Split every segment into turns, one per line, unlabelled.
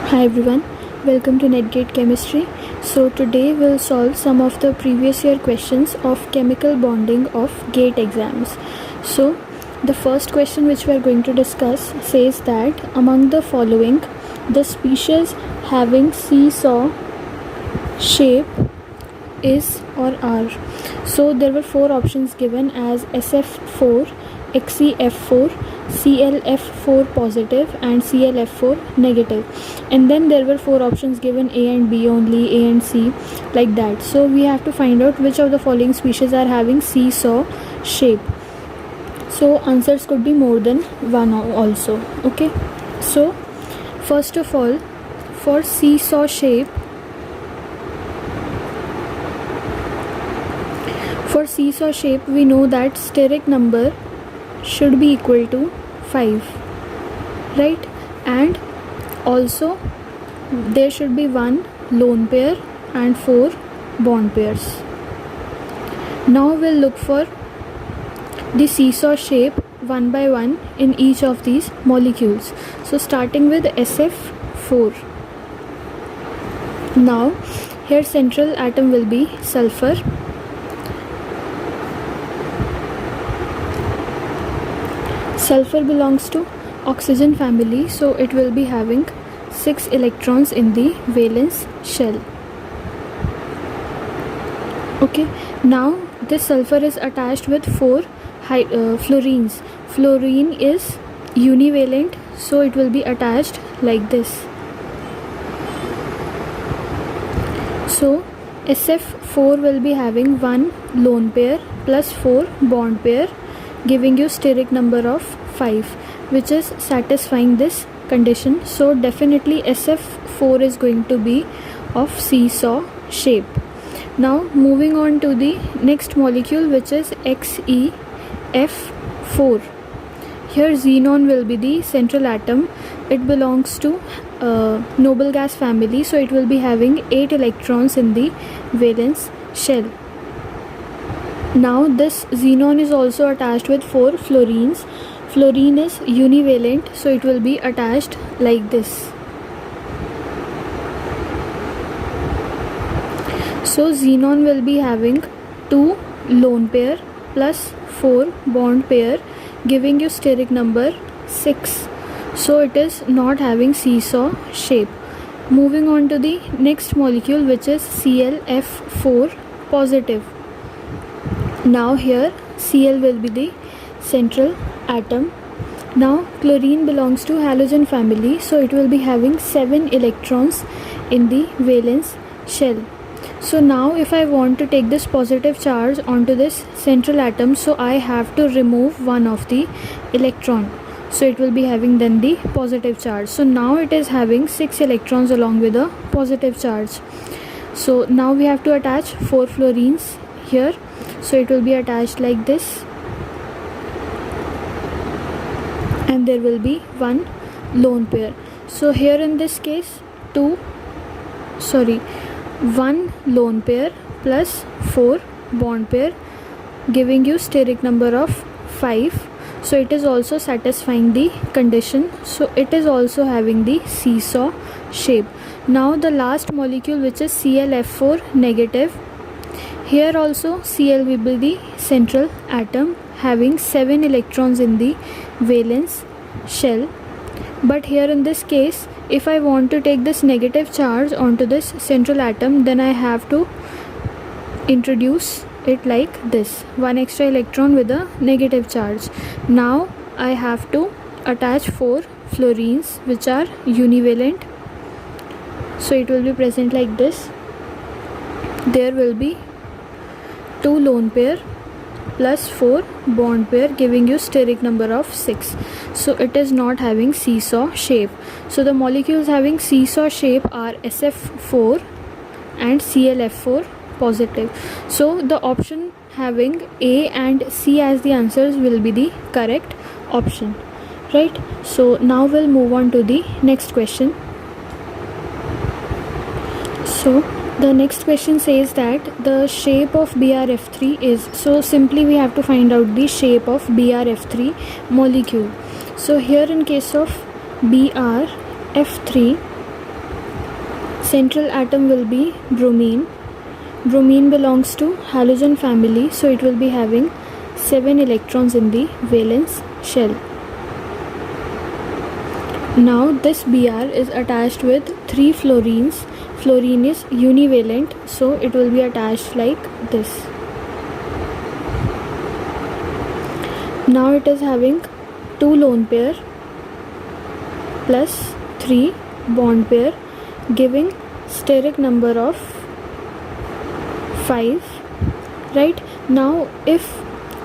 Hi everyone, welcome to NetGate Chemistry. So today we'll solve some of the previous year questions of chemical bonding of GATE exams. So the first question which we are going to discuss says that among the following, the species having seesaw shape is or are. So there were four options given as SF4, XeF4, ClF4 positive and ClF4 negative, and then there were four options given A and B only, A and C, like that. So we have to find out which of the following species are having seesaw shape. So answers could be more than one also. Okay, so first of all, for seesaw shape, we know that steric number should be equal to 5, right? And also there should be 1 lone pair and 4 bond pairs. Now we'll look for the seesaw shape one by one in each of these molecules. So starting with SF4. Now here central atom will be sulfur. Sulfur belongs to oxygen family, so it will be having 6 electrons in the valence shell. Okay, now this sulfur is attached with 4 fluorines. Fluorine is univalent, so it will be attached like this. So SF4 will be having 1 lone pair plus 4 bond pair, giving you steric number of 5, which is satisfying this condition. So definitely SF4 is going to be of seesaw shape. Now moving on to the next molecule, which is XeF4. Here xenon will be the central atom. It belongs to noble gas family, so it will be having 8 electrons in the valence shell. Now this xenon is also attached with 4 fluorines. Fluorine is univalent, so it will be attached like this. So xenon will be having 2 lone pair plus 4 bond pair, giving you steric number 6. So it is not having seesaw shape. Moving on to the next molecule, which is ClF4 positive. Now here Cl will be the central atom. Now chlorine belongs to halogen family, so it will be having 7 electrons in the valence shell. So now if I want to take this positive charge onto this central atom, so I have to remove one of the electron, so it will be having then the positive charge. So now it is having 6 electrons along with a positive charge. So now we have to attach 4 fluorines here, so it will be attached like this, and there will be 1 lone pair. So here in this case 1 lone pair plus 4 bond pair, giving you steric number of 5. So it is also satisfying the condition, so it is also having the seesaw shape. Now the last molecule, which is ClF4 negative. Here also Cl will be the central atom, having 7 electrons in the valence shell. But here in this case, if I want to take this negative charge onto this central atom, then I have to introduce it like this, 1 extra electron with a negative charge. Now I have to attach 4 fluorines which are univalent, so it will be present like this. There will be 2 lone pair plus 4 bond pair, giving you steric number of 6. So it is not having seesaw shape. So the molecules having seesaw shape are SF4 and ClF4 positive. So the option having A and C as the answers will be the correct option, right? So now we'll move on to the next question. So the next question says that the shape of BrF3 is, so simply we have to find out the shape of BrF3 molecule. So here in case of BrF3, Central atom will be bromine. Bromine belongs to halogen family, so it will be having 7 electrons in the valence shell. Now this Br is attached with 3 fluorines. Fluorine is univalent, so it will be attached like this. Now it is having 2 lone pair plus 3 bond pair, giving steric number of 5. Right now, if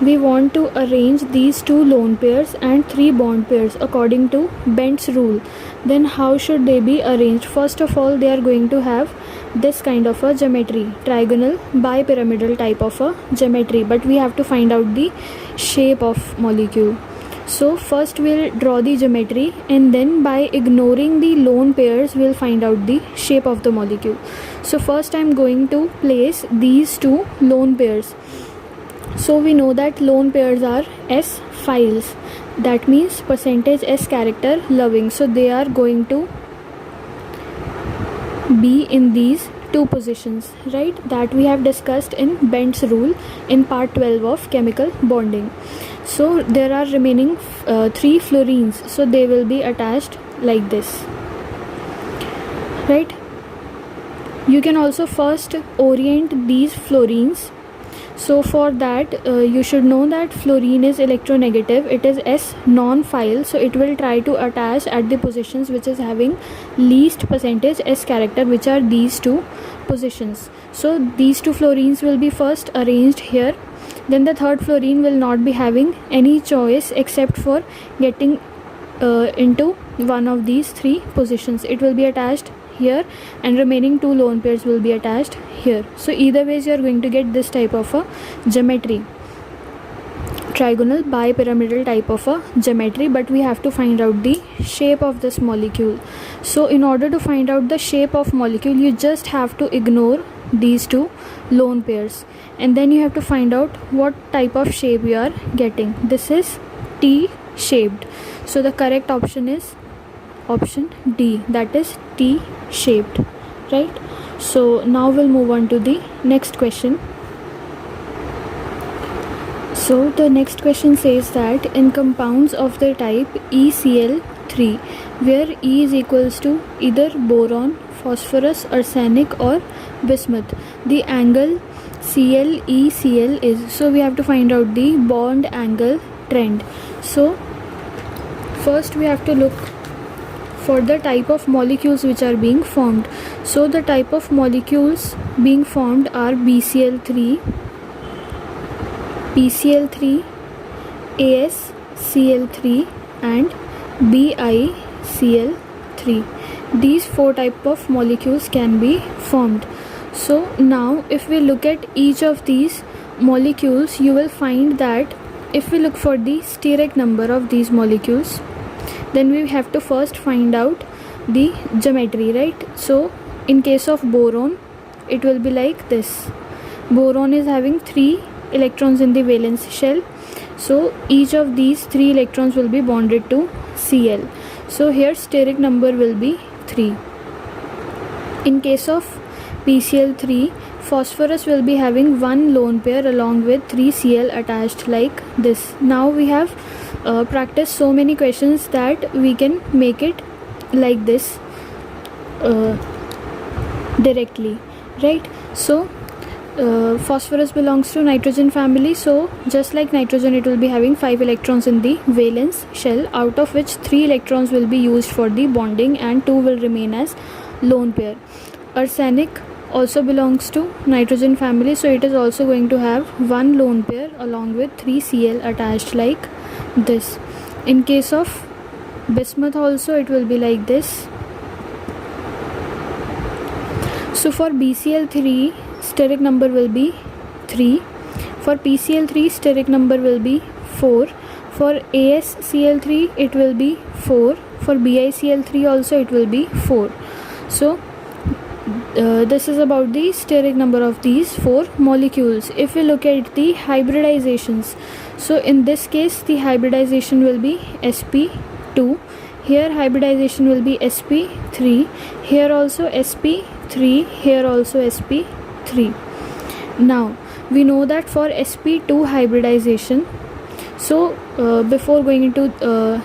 we want to arrange these 2 lone pairs and 3 bond pairs according to Bent's rule, then how should they be arranged? First of all, they are going to have this kind of a geometry, trigonal bipyramidal type of a geometry, but we have to find out the shape of molecule. So first we'll draw the geometry, and then by ignoring the lone pairs we'll find out the shape of the molecule. So first I'm going to place these 2 lone pairs. So we know that lone pairs are S files, that means percentage S character loving, so they are going to be in these 2 positions, right? That we have discussed in Bent's rule in part 12 of chemical bonding. So there are remaining 3 fluorines, so they will be attached like this, right? You can also first orient these fluorines. So for that you should know that fluorine is electronegative, it is S non-file, so it will try to attach at the positions which is having least percentage S character, which are these 2 positions. So these 2 fluorines will be first arranged here, then the third fluorine will not be having any choice except for getting into one of these 3 positions. It will be attached here, and remaining 2 lone pairs will be attached here. So either ways you are going to get this type of a geometry, trigonal bipyramidal type of a geometry, but we have to find out the shape of this molecule. So in order to find out the shape of molecule, you just have to ignore these 2 lone pairs, and then you have to find out what type of shape you are getting. This is T shaped, so the correct option is option D, that is T shaped, right? So now we'll move on to the next question. So the next question says that in compounds of the type ECl3, where E is equals to either boron, phosphorus, arsenic or bismuth, the angle ClECl is. So we have to find out the bond angle trend. So first we have to look for the type of molecules which are being formed. So the type of molecules being formed are BCl3, PCl3, AsCl3 and BiCl3. These 4 type of molecules can be formed. So now if we look at each of these molecules, you will find that if we look for the steric number of these molecules, then we have to first find out the geometry, right? So in case of boron, it will be like this. Boron is having 3 electrons in the valence shell, so each of these 3 electrons will be bonded to Cl, so here steric number will be 3. In case of PCl3, phosphorus will be having 1 lone pair along with 3 Cl attached like this. Now we have practiced so many questions that we can make it like this directly, right? So phosphorus belongs to nitrogen family, so just like nitrogen, it will be having 5 electrons in the valence shell, out of which 3 electrons will be used for the bonding and 2 will remain as lone pair. Arsenic also belongs to nitrogen family, so it is also going to have 1 lone pair along with 3 Cl attached like this. In case of bismuth also, it will be like this. So for BCl3, steric number will be 3. For PCl3, steric number will be 4. For AsCl3, it will be 4. For BiCl3 also, it will be 4. So this is about the steric number of these 4 molecules. If we look at the hybridizations, so in this case the hybridization will be sp2, here hybridization will be sp3, here also sp3, sp3, here also sp3. Now we know that for sp2 hybridization, so before going into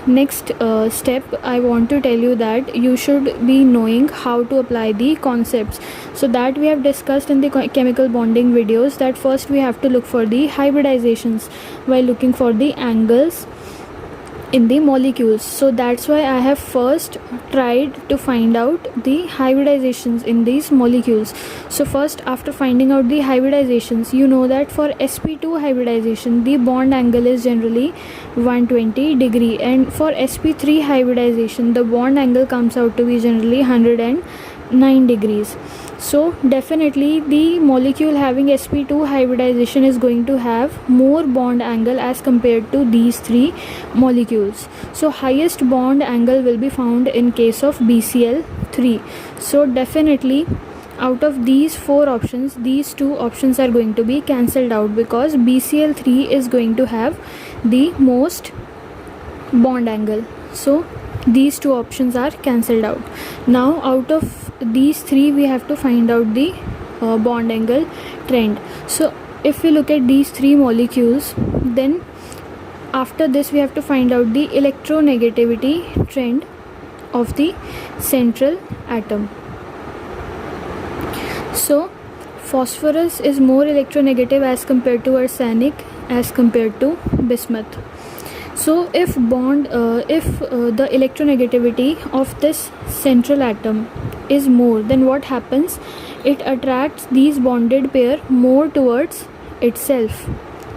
next step, I want to tell you that you should be knowing how to apply the concepts. So that we have discussed in the chemical bonding videos, that first we have to look for the hybridizations while looking for the angles in the molecules. So that's why I have first tried to find out the hybridizations in these molecules. So first, after finding out the hybridizations, you know that for sp2 hybridization the bond angle is generally 120 degree, and for sp3 hybridization the bond angle comes out to be generally 109 degrees. So definitely the molecule having sp2 hybridization is going to have more bond angle as compared to these three molecules. So highest bond angle will be found in case of BCl3. So definitely out of these four options, these two options are going to be cancelled out, because BCl3 is going to have the most bond angle. So these two options are cancelled out. Now out of these three we have to find out the bond angle trend. So if we look at these three molecules, then after this we have to find out the electronegativity trend of the central atom. So phosphorus is more electronegative as compared to arsenic, as compared to bismuth. So if the electronegativity of this central atom is more, then what happens? It attracts these bonded pair more towards itself,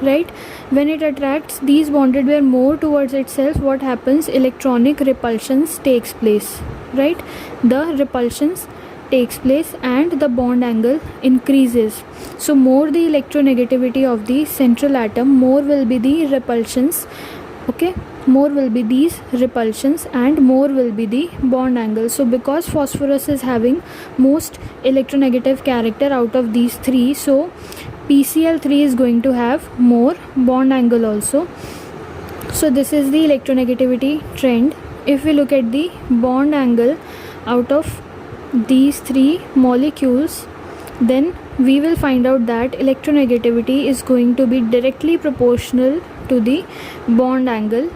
right? When it attracts these bonded pair more towards itself, what happens? Electronic repulsions takes place, right? The repulsions takes place and the bond angle increases. So more the electronegativity of the central atom, more will be the repulsions. Okay, more will be these repulsions and more will be the bond angle. So because phosphorus is having most electronegative character out of these three, so PCl3 is going to have more bond angle also. So this is the electronegativity trend. If we look at the bond angle out of these three molecules, then we will find out that electronegativity is going to be directly proportional to the bond angle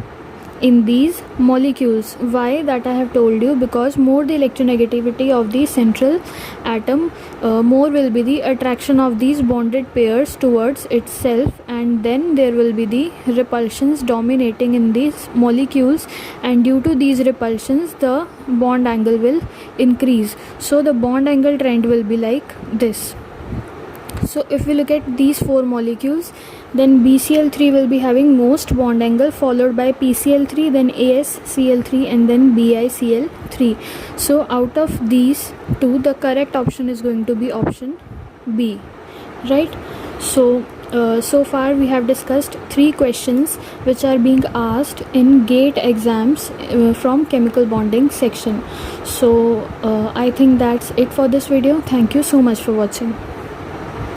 in these molecules. Why? That I have told you, because more the electronegativity of the central atom, more will be the attraction of these bonded pairs towards itself, and then there will be the repulsions dominating in these molecules, and due to these repulsions the bond angle will increase. So the bond angle trend will be like this. So if we look at these four molecules, then BCl3 will be having most bond angle, followed by PCl3, then AsCl3, and then BiCl3. So out of these two, the correct option is going to be option B, right? So so far we have discussed three questions which are being asked in GATE exams from chemical bonding section. So I think that's it for this video. Thank you so much for watching.